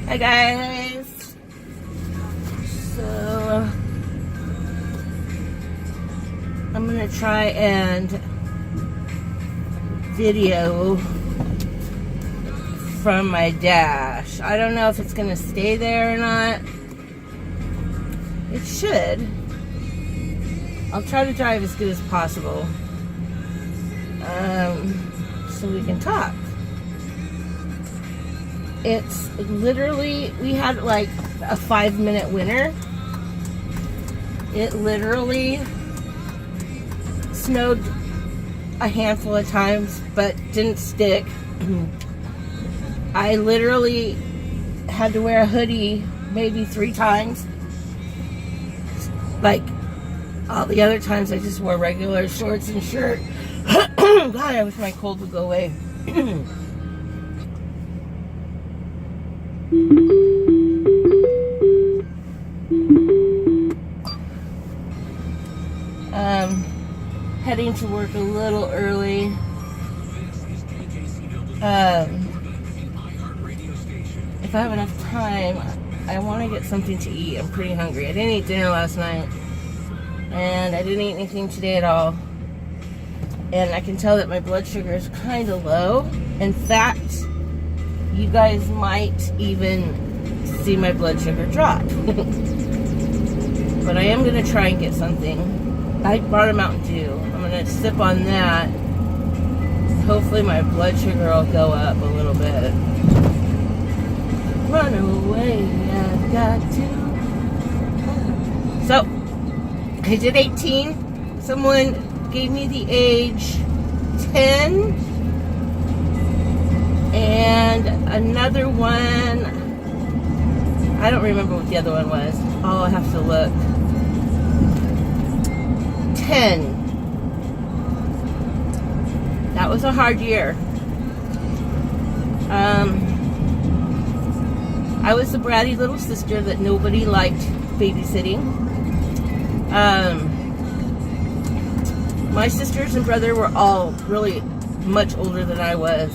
Hi guys. So I'm gonna try and video from my dash. I don't know if it's gonna stay there or not. It should. I'll try to drive as good as possible, so we can talk. It's literally, we had like a 5-minute winter. It literally snowed a handful of times, but didn't stick. I literally had to wear a hoodie maybe 3 times. Like, all the other times I just wore regular shorts and shirt. God, I wish my cold would go away. Heading to work a little early. If I have enough time, I want to get something to eat. I'm pretty hungry. I didn't eat dinner last night, and I didn't eat anything today at all. And I can tell that my blood sugar is kind of low. In fact, you guys might even see my blood sugar drop. But I am going to try and get something. I brought a Mountain Dew. I'm going to sip on that. Hopefully my blood sugar will go up a little bit. Run away, I've got to. So, I did 18. Someone gave me the age 10. And another one, I don't remember what the other one was. I'll have to look. 10. That was a hard year. I was the bratty little sister that nobody liked babysitting. My sisters and brother were all really much older than I was.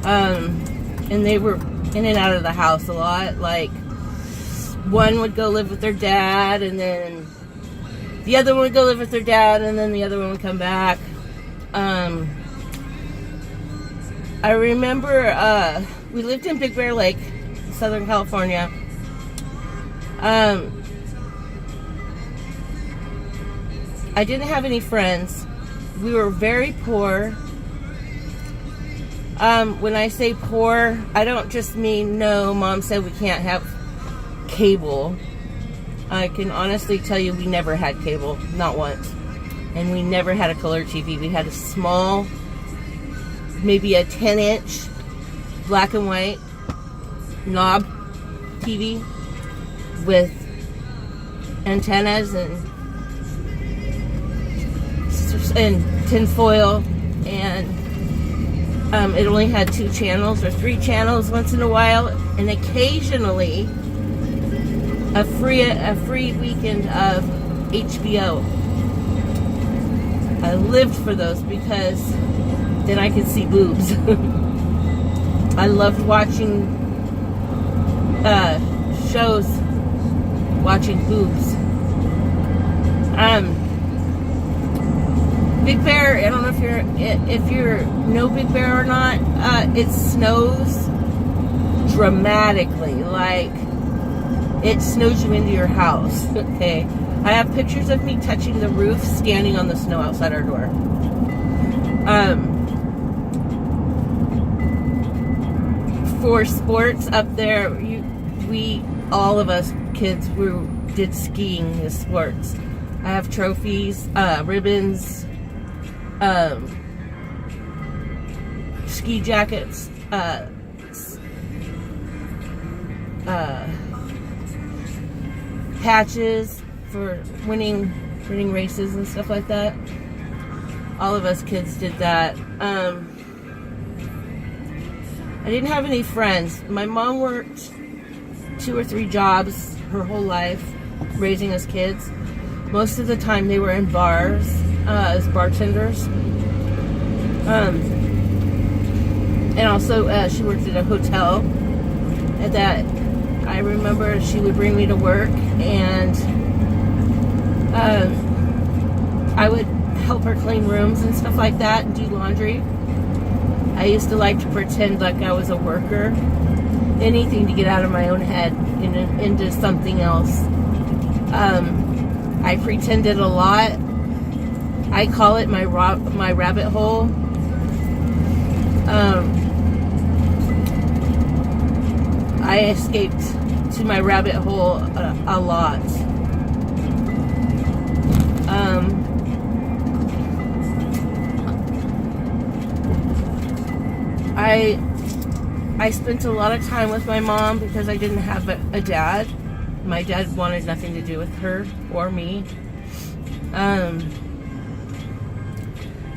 And they were in and out of the house a lot. Like, one would go live with their dad, and then the other one would go live with their dad, and then the other one would come back. I remember we lived in Big Bear Lake, Southern California. I didn't have any friends. We were very poor. When I say poor, I don't just mean, no, Mom said we can't have cable. I can honestly tell you we never had cable, not once. And we never had a color TV. We had a small, maybe a 10-inch black and white knob TV with antennas and tinfoil, and it only had 2 channels or 3 channels once in a while, and occasionally a free weekend of HBO. I lived for those because then I could see boobs. I loved watching shows, watching boobs. Big Bear, I don't know if you're know Big Bear or not. It snows dramatically, like it snows you into your house. Okay, I have pictures of me touching the roof, standing on the snow outside our door. For sports up there, all of us kids did skiing as sports. I have trophies, ribbons, ski jackets, patches for winning races and stuff like that. All of us kids did that. I didn't have any friends. My mom worked 2 or 3 jobs her whole life raising us kids. Most of the time they were in bars as bartenders. And also she worked at a hotel. that I remember she would bring me to work, and I would help her clean rooms and stuff like that and do laundry. I used to like to pretend like I was a worker. Anything to get out of my own head into something else. I pretended a lot. I call it my rabbit hole. I escaped to my rabbit hole a lot. I spent a lot of time with my mom because I didn't have a dad. My dad wanted nothing to do with her or me.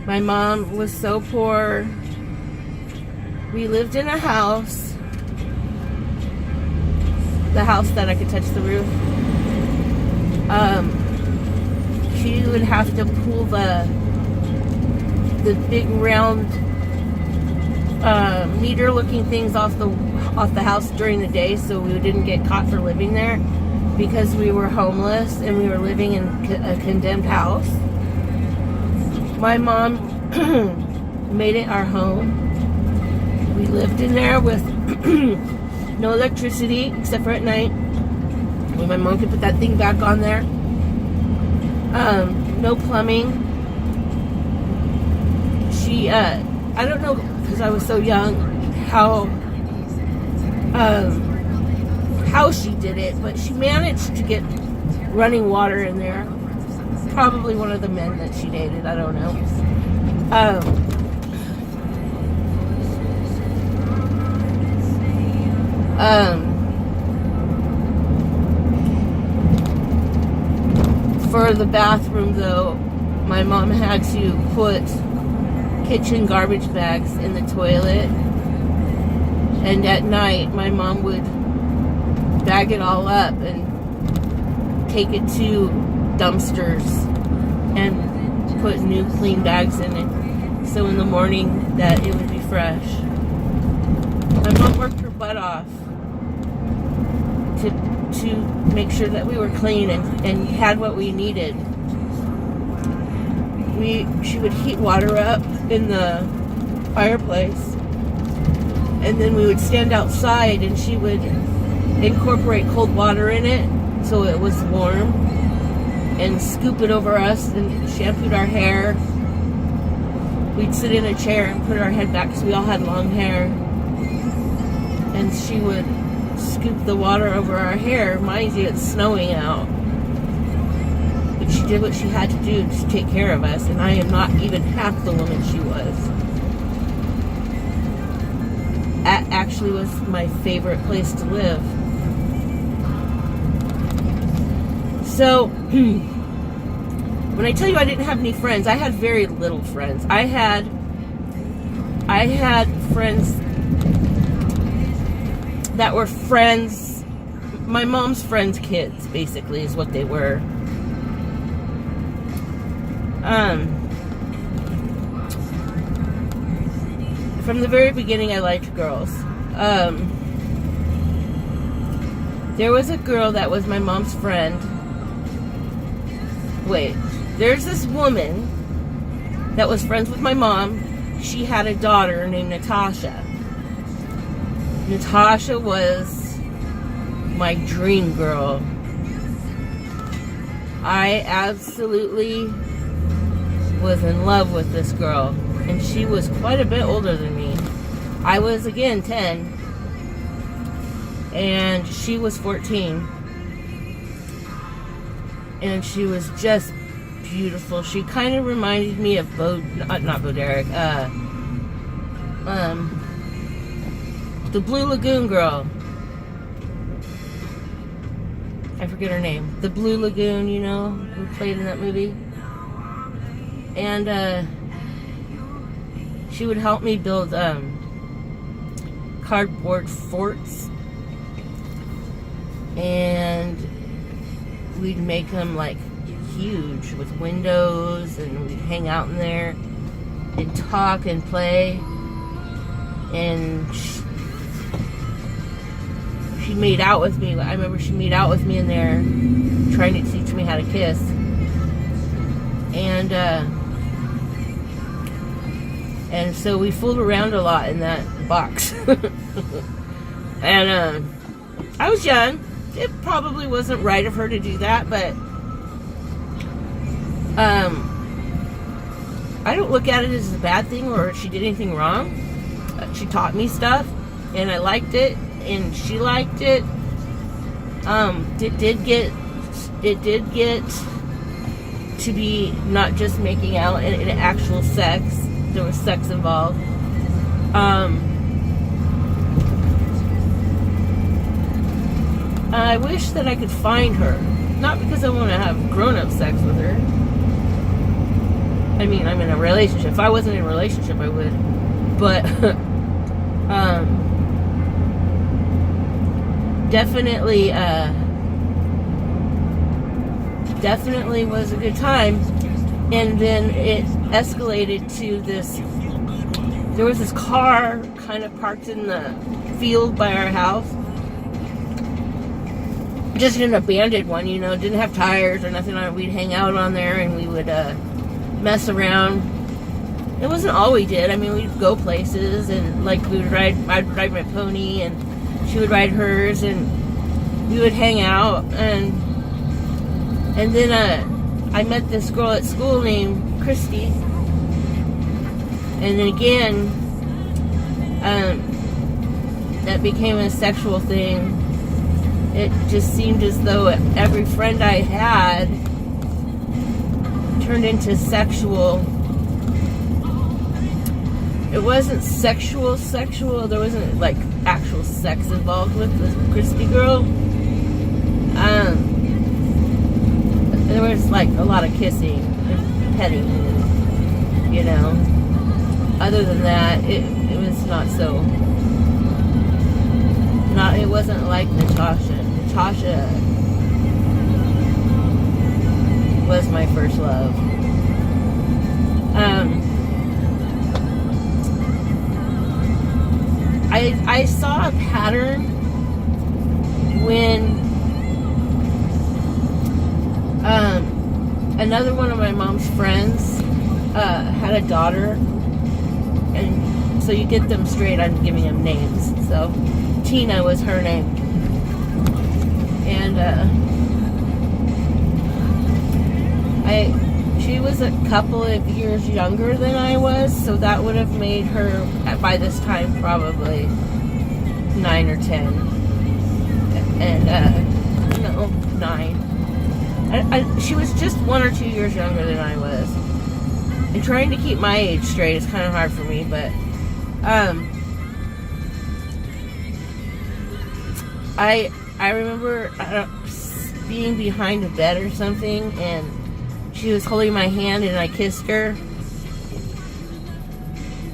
My mom was so poor. We lived in a house. The house that I could touch the roof. She would have to pull the big round meter looking things off the house during the day, so we didn't get caught for living there, because we were homeless and we were living in a condemned house. My mom made it our home. We lived in there with no electricity except for at night, when my mom could put that thing back on there. No plumbing. She I don't know, because I was so young, how she did it, but she managed to get running water in there. Probably one of the men that she dated, I don't know. For the bathroom, though, my mom had to put kitchen garbage bags in the toilet, and at night my mom would bag it all up and take it to dumpsters and put new clean bags in it, so in the morning that it would be fresh. My mom worked her butt off to make sure that we were clean and had what we needed. She would heat water up in the fireplace, and then we would stand outside and she would incorporate cold water in it so it was warm, and scoop it over us, and shampooed our hair. We'd sit in a chair and put our head back because we all had long hair, and she would scoop the water over our hair. Mind you, it's snowing out. But she did what she had to do to take care of us, and I am not even half the woman she was. That actually was my favorite place to live. So, when I tell you I didn't have any friends, I had very little friends. I had friends that were friends, my mom's friends' kids, basically, is what they were. From the very beginning, I liked girls. There was a girl that was my mom's friend. Wait, there's this woman that was friends with my mom. She had a daughter named Natasha. Natasha was my dream girl. I absolutely was in love with this girl, and she was quite a bit older than me. I was, again, 10, and she was 14, and she was just beautiful. She kind of reminded me of not Bo Derek, the Blue Lagoon girl. I forget her name. The Blue Lagoon, you know, who played in that movie. And she would help me build cardboard forts. And we'd make them like huge with windows, and we'd hang out in there and talk and play. And she made out with me. I remember she made out with me in there, trying to teach me how to kiss. And so we fooled around a lot in that box. And I was young. It probably wasn't right of her to do that, but I don't look at it as a bad thing or she did anything wrong. She taught me stuff, and I liked it, and she liked it. It did get to be not just making out and actual sex. There was sex involved. I wish that I could find her. Not because I want to have grown-up sex with her. I mean, I'm in a relationship. If I wasn't in a relationship, I would. But, definitely was a good time. And then it escalated to this. There was this car kind of parked in the field by our house. Just an abandoned one, you know, didn't have tires or nothing on it. We'd hang out on there and we would mess around. It wasn't all we did. I mean, we'd go places and like I'd ride my pony and she would ride hers and we would hang out. And then I met this girl at school named Christy. And then again, that became a sexual thing. It just seemed as though every friend I had turned into sexual. It wasn't sexual. There wasn't like actual sex involved with this Christy girl. There was like a lot of kissing and petting, and, you know. Other than that, it was not so. It wasn't like Natasha. Natasha was my first love. I saw a pattern when another one of my mom's friends had a daughter, and so you get them straight. I'm giving them names. So Tina was her name, and she was a couple of years younger than I was, so that would have made her by this time probably 9 or 10, and no, 9. She was just 1 or 2 years younger than I was. And trying to keep my age straight is kind of hard for me, but I remember being behind a bed or something, and she was holding my hand, and I kissed her,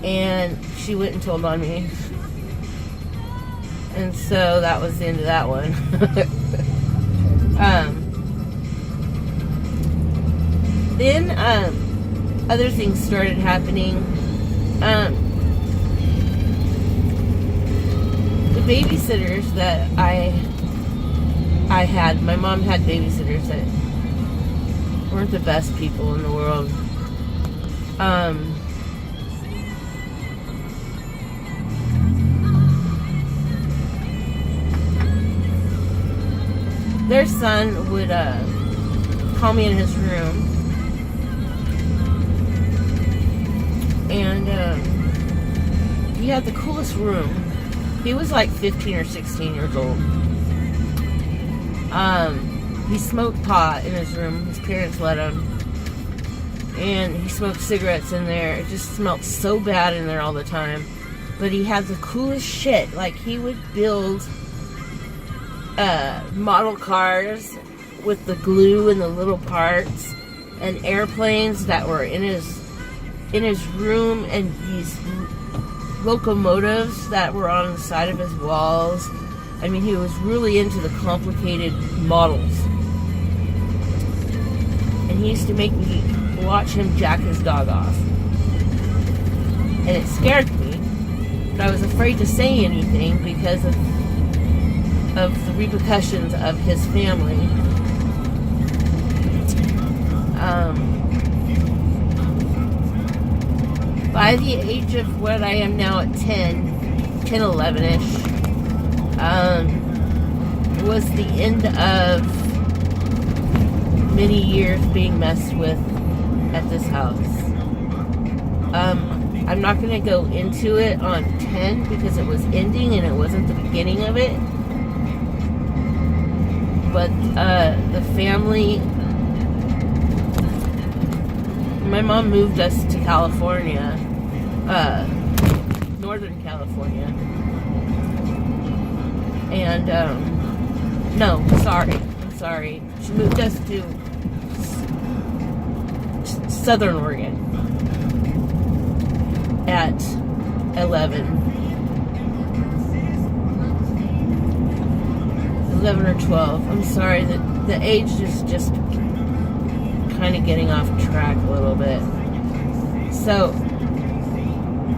and she went and told on me, and so that was the end of that one. Then other things started happening. The babysitters that I had, my mom had babysitters that weren't the best people in the world. Their son would call me in his room, and he had the coolest room. He was like 15 or 16 years old. He smoked pot in his room. His parents let him. And he smoked cigarettes in there. It just smelled so bad in there all the time. But he had the coolest shit. Like, he would build model cars with the glue and the little parts, and airplanes that were in his room, and these locomotives that were on the side of his walls. I mean, he was really into the complicated models. And he used to make me watch him jack his dog off. And it scared me. But I was afraid to say anything because of of the repercussions of his family. By the age of what I am now at 10, 11-ish, was the end of many years being messed with at this house. I'm not going to go into it on 10 because it was ending and it wasn't the beginning of it. But the family, my mom moved us to California, Northern California. And, no, I'm sorry. She moved us to Southern Oregon at 11 or 12. I'm sorry, the age is just kind of getting off track a little bit. So,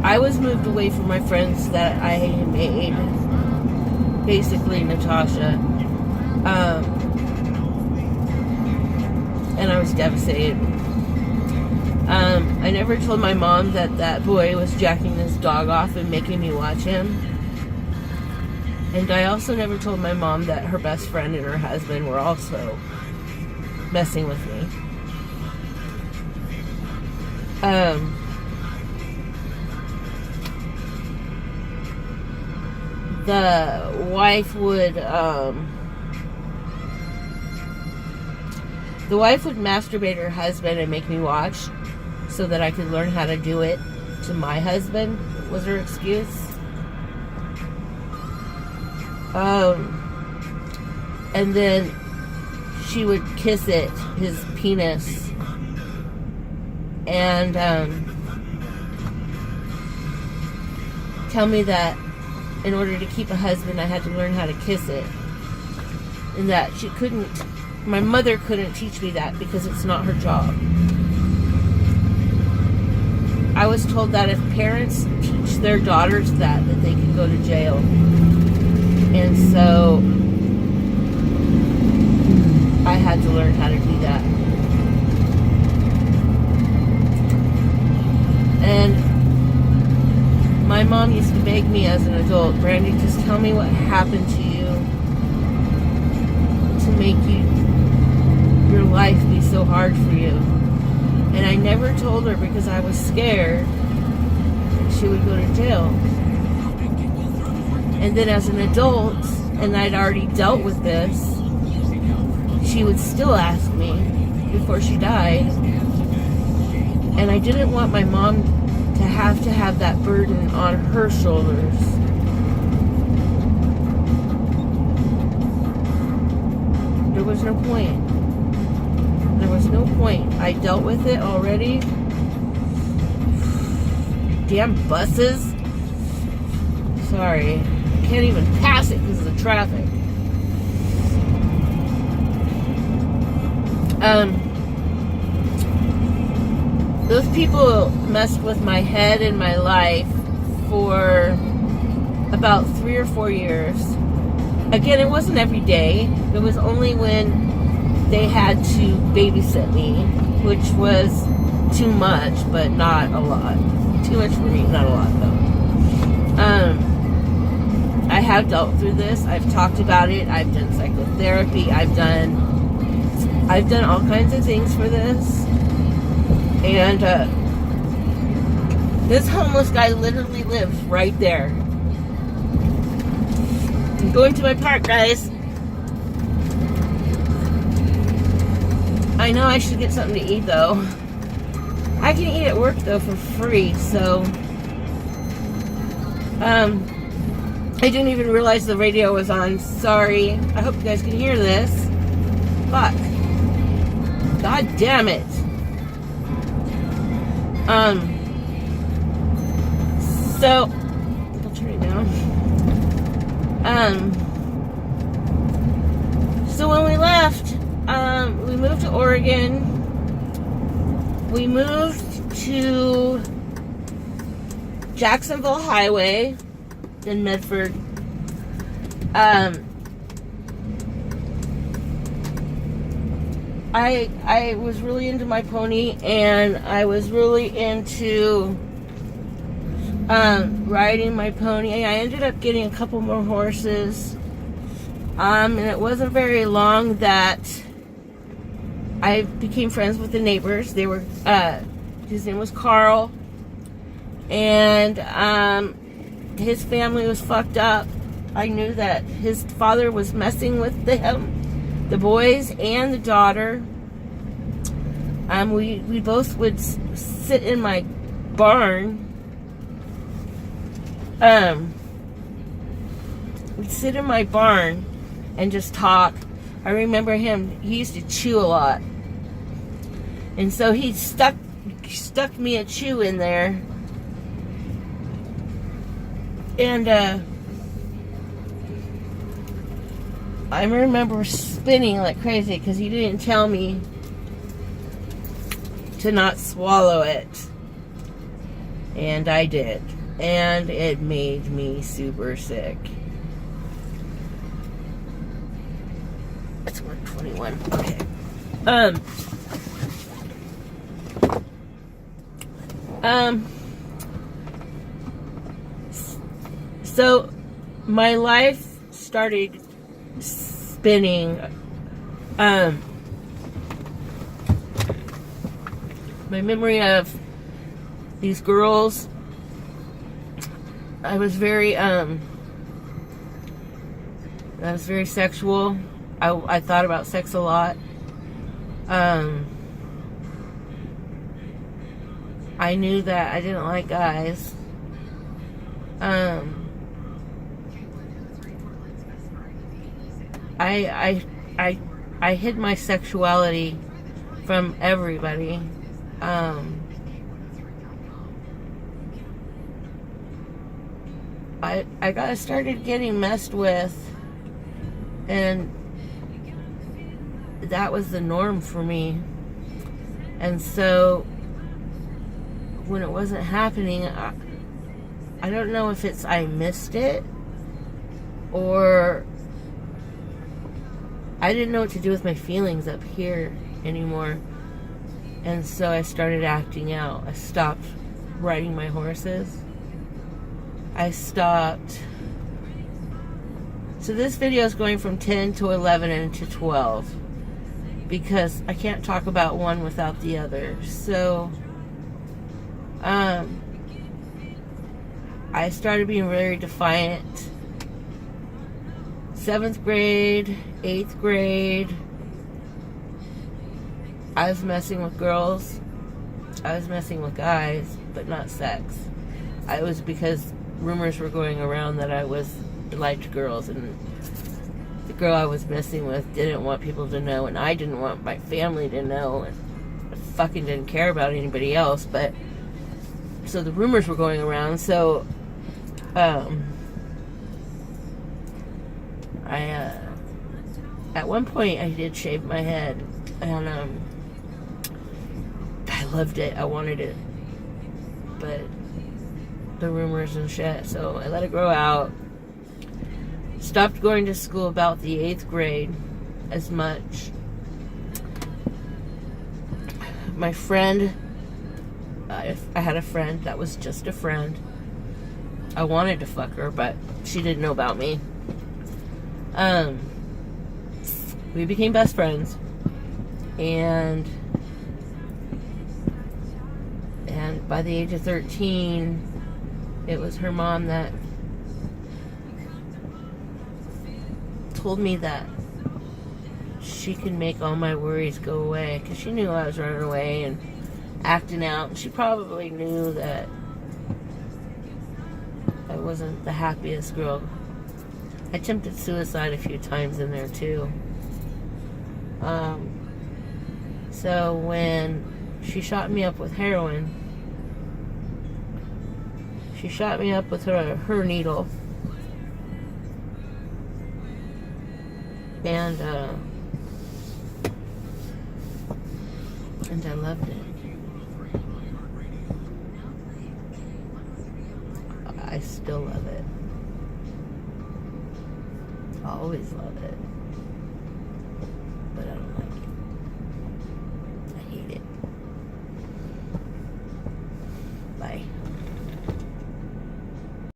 I was moved away from my friends that I made, basically Natasha, and I was devastated. I never told my mom that boy was jacking this dog off and making me watch him. And I also never told my mom that her best friend and her husband were also messing with me. The wife would masturbate her husband and make me watch so that I could learn how to do it to my husband, was her excuse. And then she would kiss it, his penis, and tell me that in order to keep a husband, I had to learn how to kiss it. And that my mother couldn't teach me that because it's not her job. I was told that if parents teach their daughters that they can go to jail. And so I had to learn how to do that. And my mom used to beg me as an adult, Brandy, just tell me what happened to you to make your life be so hard for you. And I never told her because I was scared that she would go to jail. And then as an adult, and I'd already dealt with this, she would still ask me before she died. And I didn't want my mom to have that burden on her shoulders. There was no point. There was no point. I dealt with it already. Damn buses. Sorry. I can't even pass it because of the traffic. Those people messed with my head and my life for about 3 or 4 years. Again, it wasn't every day. It was only when they had to babysit me, which was too much, but not a lot. Too much for me, not a lot though. I have dealt through this. I've talked about it. I've done psychotherapy. I've done all kinds of things for this. And this homeless guy literally lives right there. I'm going to my park, guys. I know I should get something to eat, though. I can eat at work, though, for free, so... I didn't even realize the radio was on. Sorry. I hope you guys can hear this. Fuck. God damn it. So, I'll turn it down. So when we left, we moved to Oregon. We moved to Jacksonville Highway in Medford. I was really into my pony, and I was really into riding my pony. I ended up getting a couple more horses, and it wasn't very long that I became friends with the neighbors. They were his name was Carl, and his family was fucked up. I knew that his father was messing with the boys and the daughter. We both would sit in my barn. We'd sit in my barn and just talk. I remember him, he used to chew a lot. And so he stuck me a chew in there. And I remember spinning like crazy because he didn't tell me to not swallow it. And I did. And it made me super sick. It's 121. Okay. So my life started spinning. My memory of these girls, I was very sexual. I thought about sex a lot. I knew that I didn't like guys. I hid my sexuality from everybody. I started getting messed with, and that was the norm for me. And so when it wasn't happening, I don't know if it's I missed it, or I didn't know what to do with my feelings up here anymore. And so I started acting out. I stopped riding my horses. I stopped. So this video is going from 10 to 11 and to 12, because I can't talk about one without the other. So I started being very defiant. 7th grade, 8th grade, I was messing with girls. I was messing with guys, but not sex. It was because rumors were going around that I liked girls, and the girl I was messing with didn't want people to know, and I didn't want my family to know, and I fucking didn't care about anybody else. But so the rumors were going around. So at one point I did shave my head, and I loved it. I wanted it, but the rumors and shit. So I let it grow out. Stopped going to school about the 8th grade as much. My friend, I had a friend that was just a friend. I wanted to fuck her, but she didn't know about me. We became best friends, and by the age of 13, it was her mom that told me that she could make all my worries go away, because she knew I was running away and acting out. She probably knew that I wasn't the happiest girl. I attempted suicide a few times in there too. So when she shot me up with heroin, she shot me up with her needle. And I loved it. I still love it. I always love it.